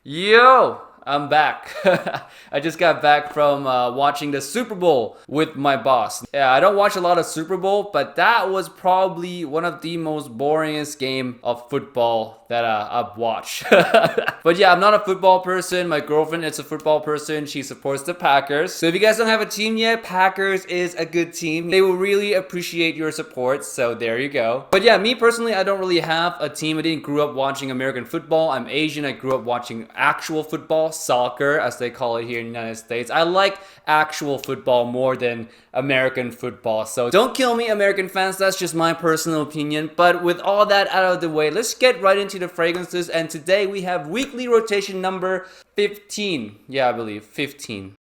Yo, I'm back. I just got back from watching the Super Bowl with my boss. Yeah, I don't watch a lot of Super Bowl, but that was probably one of the most boringest game of football that I've watched. But yeah, I'm not a football person. My girlfriend is a football person. She supports the Packers. So if you guys don't have a team yet, Packers is a good team. They will really appreciate your support. So there you go. But yeah, me personally, I don't really have a team. I didn't grow up watching American football. I'm Asian. I grew up watching actual football, soccer, as they call it here in the United States. I like actual football more than American football. So don't kill me, American fans. That's just my personal opinion. But with all that out of the way, let's get right into the fragrances. And today we have weekly rotation number 15. Yeah, I believe 15.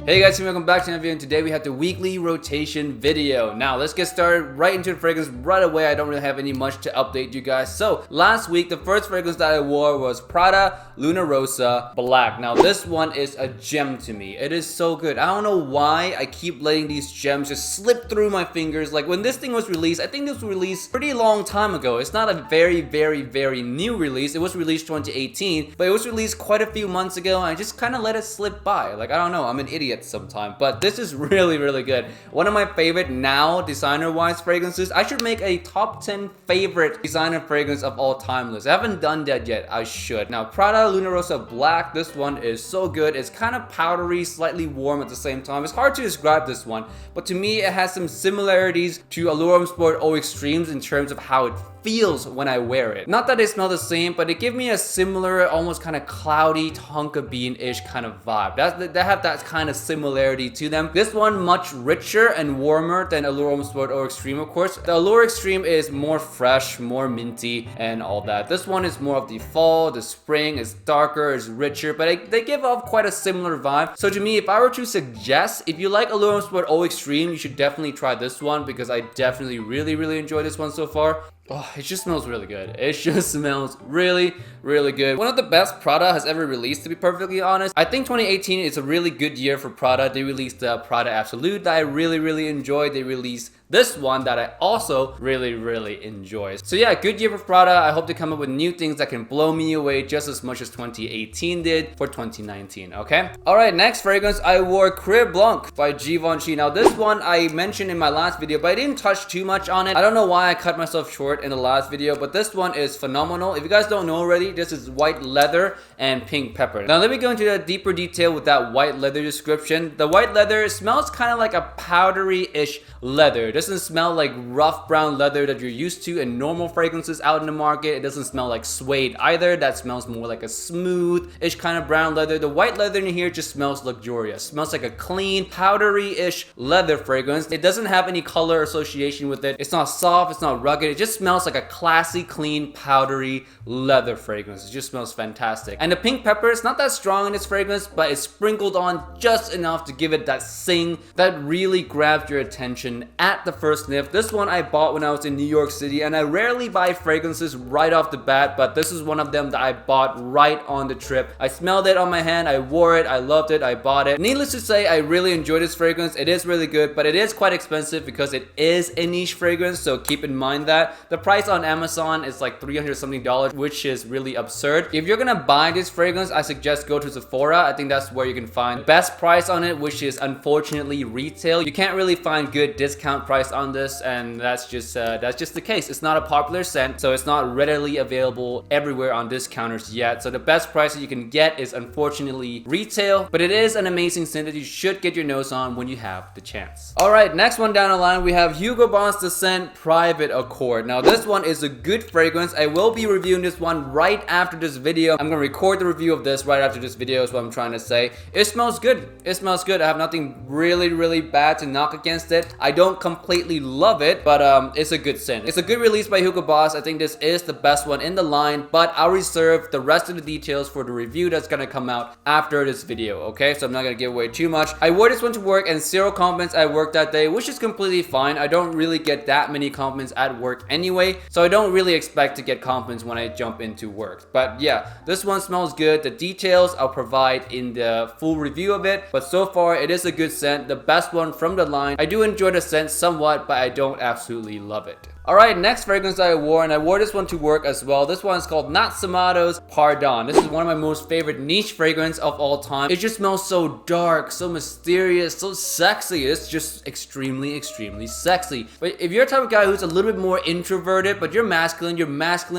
Hey guys, welcome back to another video, and today we have the weekly rotation video. Now let's get started right into the fragrance right away. I don't really have any much to update you guys. So last week the first fragrance that I wore was Prada Luna Rossa Black. Now this one is a gem to me. It is so good. I don't know why I keep letting these gems just slip through my fingers. Like when this thing was released, I think this was released pretty long time ago. It's not a very new release. It was released 2018, but it was released quite a few months ago, and I just kind of let it slip by. Like, I don't know, I'm an idiot sometime, but this is really good. One of my favorite now designer wise fragrances. I should make a top 10 favorite designer fragrance of all time list. I haven't done that yet. I should. Now Prada Luna Rossa Black, this one is so good. It's kind of powdery, slightly warm at the same time. It's hard to describe this one, but to me it has some similarities to Allure Homme Sport Eau Extremes in terms of how it feels when I wear it. Not that they smell the same, but it gives me a similar, almost kind of cloudy tonka bean-ish kind of vibe. They have that kind of similarity to them. This one much richer and warmer than Allure Homme Sport Eau Extreme, of course. The Allure Extreme is more fresh, more minty, and all that. This one is more of the fall, the spring. It's darker, it's richer, but they give off quite a similar vibe. So to me, if I were to suggest, if you like Allure Homme Sport Eau Extreme, you should definitely try this one, because I definitely really enjoy this one so far. Oh, it just smells really good. It just smells really good. One of the best Prada has ever released, to be perfectly honest. I think 2018 is a really good year for Prada. They released the Prada Absolute that I really enjoyed. They released this one that I also really enjoy. So yeah, good year for Prada. I hope they come up with new things that can blow me away just as much as 2018 did for 2019, okay? Alright, next fragrance, I wore CUIR BLANC by Givenchy. Now this one I mentioned in my last video, but I didn't touch too much on it. I don't know why I cut myself short in the last video, but this one is phenomenal. If you guys don't know already, this is white leather and pink pepper. Now let me go into the deeper detail with that white leather description. The white leather smells kind of like a powdery-ish leather. It doesn't smell like rough brown leather that you're used to in normal fragrances out in the market. It doesn't smell like suede either. That smells more like a smooth-ish kind of brown leather. The white leather in here just smells luxurious. Smells like a clean, powdery-ish leather fragrance. It doesn't have any color association with it. It's not soft, it's not rugged. It just smells like a classy, clean, powdery leather fragrance. It just smells fantastic. And the pink pepper is not that strong in this fragrance, but it's sprinkled on just enough to give it that zing that really grabs your attention at the first sniff. This one I bought when I was in New York City, and I rarely buy fragrances right off the bat, but this is one of them that I bought right on the trip. I smelled it on my hand, I wore it, I loved it, I bought it. Needless to say, I really enjoy this fragrance. It is really good, but it is quite expensive because it is a niche fragrance, so keep in mind that. The price on Amazon is like $300 something, which is really absurd. If you're gonna buy this fragrance, I suggest go to Sephora. I think that's where you can find the best price on it, which is unfortunately retail. You can't really find good discount price on this, and that's just the case. It's not a popular scent, so it's not readily available everywhere on discounters yet. So the best price that you can get is unfortunately retail, but it is an amazing scent that you should get your nose on when you have the chance. Alright, next one down the line, we have Hugo Boss The Scent Private Accord. Now this one is a good fragrance. I will be reviewing this one right after this video. I'm gonna record the review of this right after this video is what I'm trying to say. It smells good. It smells good. I have nothing really bad to knock against it. I don't completely love it, but it's a good scent. It's a good release by Hugo Boss. I think this is the best one in the line, but I'll reserve the rest of the details for the review that's gonna come out after this video, okay? So I'm not gonna give away too much. I wore this one to work and 0 compliments at work that day, which is completely fine. I don't really get that many compliments at work anyway, so I don't really expect to get compliments when I jump into work. But yeah, this one smells good. The details I'll provide in the full review of it, but so far it is a good scent, the best one from the line. I do enjoy the scent somewhat somewhat, but I don't absolutely love it. Alright, next fragrance that I wore, and I wore this one to work as well. This one is called NASOMATTO's PRADA. This is one of my most favorite niche fragrance of all time. It just smells so dark, so mysterious, so sexy. It's just extremely, extremely sexy. But if you're the type of guy who's a little bit more introverted, but you're masculine,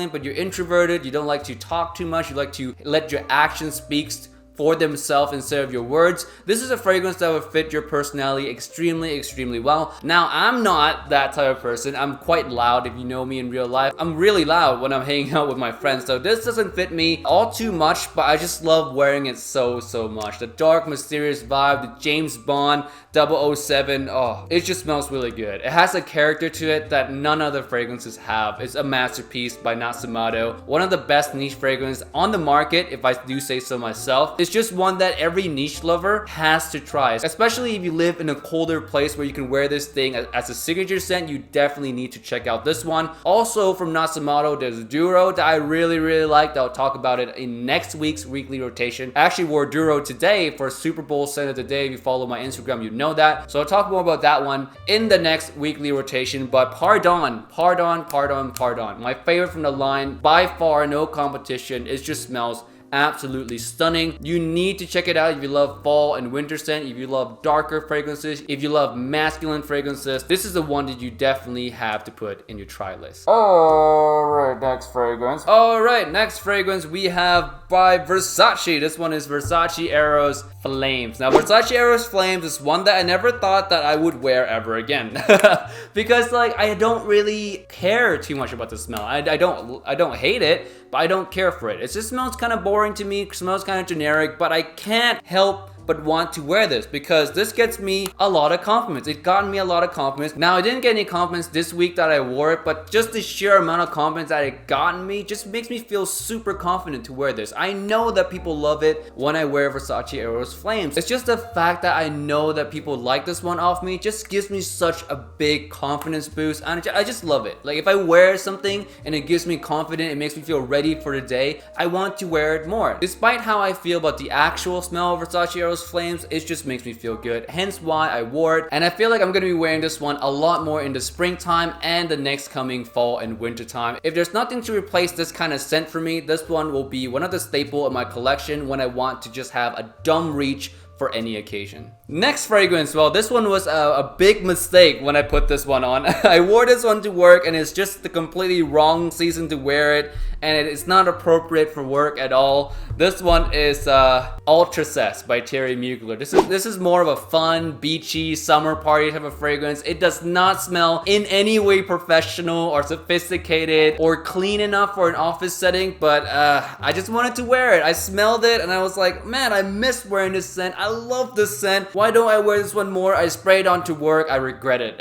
but you're introverted, you don't like to talk too much, you like to let your actions speak for themselves instead of your words, this is a fragrance that will fit your personality extremely, extremely well. Now, I'm not that type of person. I'm quite loud. If you know me in real life, I'm really loud when I'm hanging out with my friends. So this doesn't fit me all too much, but I just love wearing it so much. The dark, mysterious vibe, the James Bond 007, oh, it just smells really good. It has a character to it that none other fragrances have. It's a masterpiece by NASOMATTO. One of the best niche fragrances on the market, if I do say so myself. It's just one that every niche lover has to try, especially if you live in a colder place where you can wear this thing as a signature scent. You definitely need to check out this one. Also from NASOMATTO, there's a Duro that I really liked. I'll talk about it in next week's weekly rotation. I actually wore Duro today for Super Bowl scent of the day. If you follow my Instagram, you know that. So I'll talk more about that one in the next weekly rotation. But Pardon, my favorite from the line, by far, no competition. It just smells absolutely stunning. You need to check it out if you love fall and winter scent, if you love darker fragrances, if you love masculine fragrances. This is the one that you definitely have to put in your try list. Alright, next fragrance we have by Versace. This one is Versace Eros Flames. Now, Versace Eros Flames is one that I never thought that I would wear ever again. Because like, I don't really care too much about the smell. I don't hate it, but I don't care for it. It just smells kind of boring to me, smells kind of generic, but I can't help but want to wear this because this gets me a lot of compliments. It got me a lot of compliments. Now, I didn't get any compliments this week that I wore it, but just the sheer amount of compliments that it got me just makes me feel super confident to wear this. I know that people love it when I wear Versace Eros Flames. It's just the fact that I know that people like this one off me just gives me such a big confidence boost, and I just love it. Like, if I wear something and it gives me confidence, it makes me feel ready for the day, I want to wear it more. Despite how I feel about the actual smell of Versace Eros Flames, it just makes me feel good, hence why I wore it. And I feel like I'm gonna be wearing this one a lot more in the springtime and the next coming fall and winter time. If there's nothing to replace this kind of scent for me, this one will be one of the staple of my collection when I want to just have a dumb reach for any occasion. Next fragrance, well, this one was a big mistake when I put this one on. I wore this one to work and it's just the completely wrong season to wear it, and it's not appropriate for work at all. This one is Ultra Zest by Thierry Mugler. This is more of a fun, beachy, summer party type of fragrance. It does not smell in any way professional or sophisticated or clean enough for an office setting, but I just wanted to wear it. I smelled it and I was like, man, I miss wearing this scent. I love this scent. Why don't I wear this one more? I sprayed on to work. I regret it.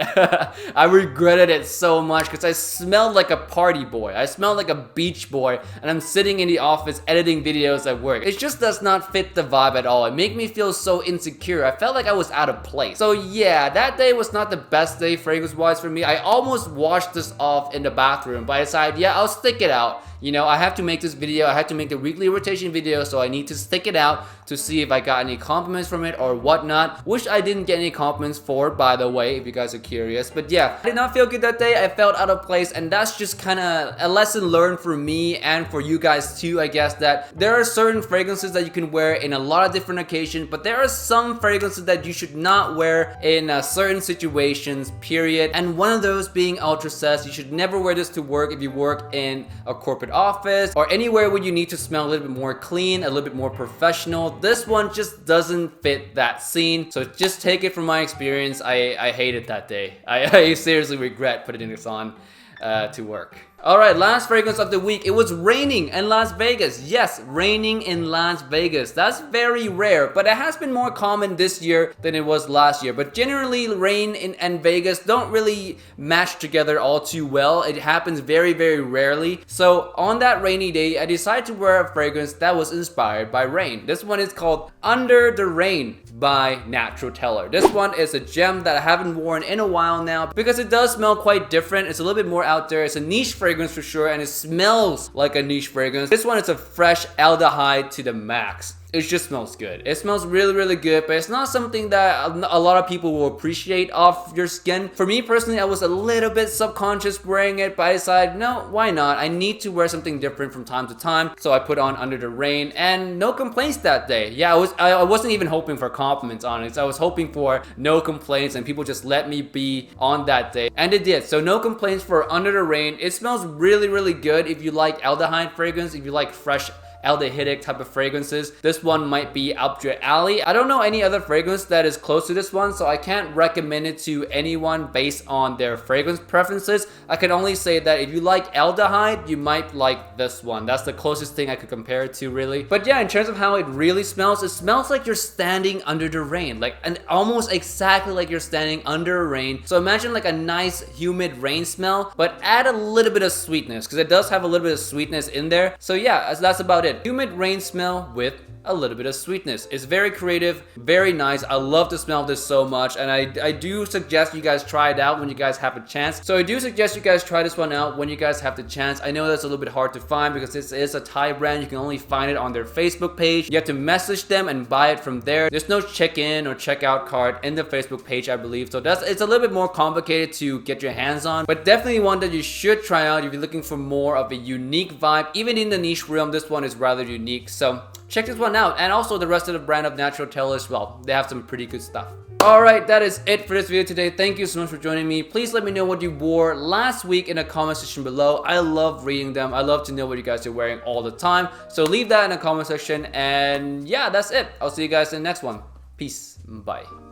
I regretted it so much because I smelled like a party boy. I smelled like a beach boy, and I'm sitting in the office editing videos at work. It just does not fit the vibe at all. It made me feel so insecure. I felt like I was out of place. So yeah, that day was not the best day fragrance-wise for me. I almost washed this off in the bathroom, but I decided, yeah, I'll stick it out. You know, I have to make this video. I have to make the weekly rotation video, so I need to stick it out to see if I got any compliments from it or whatnot, which I didn't get any compliments for, by the way, if you guys are curious. But yeah, I did not feel good that day. I felt out of place, and that's just kind of a lesson learned for me and for you guys too, I guess, that there are certain fragrances that you can wear in a lot of different occasions, but there are some fragrances that you should not wear in certain situations, period. And one of those being Ultra Zest. You should never wear this to work if you work in a corporate office or anywhere where you need to smell a little bit more clean, a little bit more professional. This one just doesn't fit that scene, so just take it from my experience. I hated that day. I seriously regret putting this on to work. Alright, last fragrance of the week. It was raining in Las Vegas. Yes, raining in Las Vegas. That's very rare, but it has been more common this year than it was last year. But generally, rain and Vegas don't really match together all too well. It happens very, very rarely. So on that rainy day, I decided to wear a fragrance that was inspired by rain. This one is called Under the Rain by Natural Teller. This one is a gem that I haven't worn in a while now because it does smell quite different. It's a little bit more out there. It's a niche fragrance for sure, and it smells like a niche fragrance. This one is a fresh aldehyde to the max. it just smells good. It smells really good, but it's not something that a lot of people will appreciate off your skin. For me personally, I was a little bit subconscious wearing it, but I decided, no, why not? I need to wear something different from time to time. So I put on Under the Rain, and no complaints that day. Yeah, I wasn't even hoping for compliments on it. So I was hoping for no complaints, and people just let me be on that day, and it did. So no complaints for Under the Rain. It smells really good if you like aldehyde fragrance, if you like fresh aldehydic type of fragrances. This one might be up your alley. I don't know any other fragrance that is close to this one, so I can't recommend it to anyone based on their fragrance preferences. I can only say that if you like aldehyde, you might like this one. That's the closest thing I could compare it to, really. But yeah, in terms of how it really smells, it smells like you're standing under the rain, like, and almost exactly like you're standing under rain. So imagine like a nice humid rain smell, but add a little bit of sweetness, because it does have a little bit of sweetness in there. So yeah, that's about it. Humid rain smell with a little bit of sweetness. It's very creative, very nice. I love the smell of this so much, and I do suggest you guys try it out when you guys have a chance. So I do suggest you guys try this one out when you guys have the chance. I know that's a little bit hard to find because this is a Thai brand. You can only find it on their Facebook page. You have to message them and buy it from there. There's no check-in or check-out card in the Facebook page, I believe. So it's a little bit more complicated to get your hands on, but definitely one that you should try out if you're looking for more of a unique vibe. Even in the niche realm, this one is rather unique. So check this one out, and also the rest of the brand of Natural Tailor as well. They have some pretty good stuff. Alright, that is it for this video today. Thank you so much for joining me. Please let me know what you wore last week in the comment section below. I love reading them. I love to know what you guys are wearing all the time. So leave that in the comment section, and yeah, that's it. I'll see you guys in the next one. Peace. Bye.